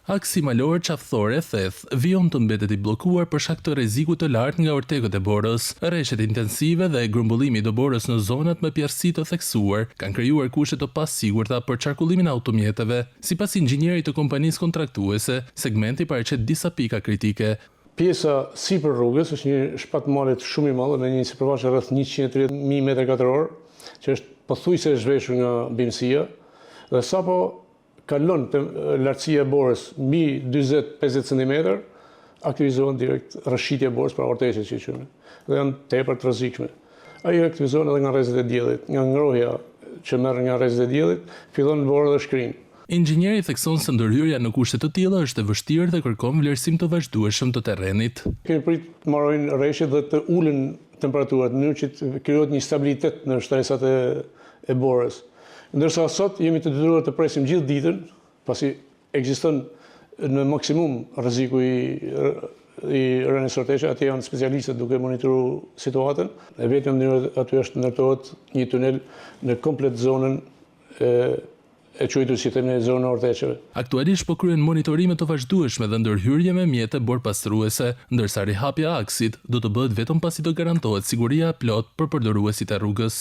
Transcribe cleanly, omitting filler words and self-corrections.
Aksi malor qaftëthore theth vijon të mbetet i bllokuar për shkak të rrezikut të lartë nga ortegët e borës. Rreshtet intensive dhe grumbullimi i doborës në zonat me pjerësi të theksuar kanë krijuar kushte të pasigurta për qarkullimin e automjeteve. Sipas inxhinierit të kompanisë kontraktuese, segmenti paraqet disa pika kritike. Pjesa sipër rrugës është një shpat malet shumë i madh me një sipërfaqe rreth 130.000 m2, që është pothuajse e zhveshur nga bimësia, dhe sapo kalon lartësia e borës mbi 40-50 cm, aktivizohen direkt rrëshqitja e borës pra orteqet që quhen, dhe janë tepër të rrezikshme. Ai aktivizohen edhe nga rrezet e diellit, nga ngrohja që merr nga rrezet e diellit, fillon në borë dhe shkrin. Inxhinieri thekson se ndërhyrja në kushte të tilla është e vështirë dhe kërkon vlerësim të vazhdueshëm të terrenit. Kemi prit të marrojnë rreshtet dhe të ulën temperaturat në mënyrë që të krijohet një stabilitet në shtresat e borës. Ndërsa sot jemi të detyruar të presim gjithë ditën, pasi ekziston në maksimum rreziku i rënies orteqe, atje janë specialistët duke monitoruar situatën, dhe vetëm mënyra aty është ndërtohet një tunel në komplet zonën e quajtur si thënë zona orteqeve. Aktualisht po kryen monitorime të vazhdueshme dhe ndërhyrje me mjete borpastruese, ndërsa rihapja e aksit do të bëhet vetëm pasi do garantohet siguria e plotë për përdoruesit e rrugës.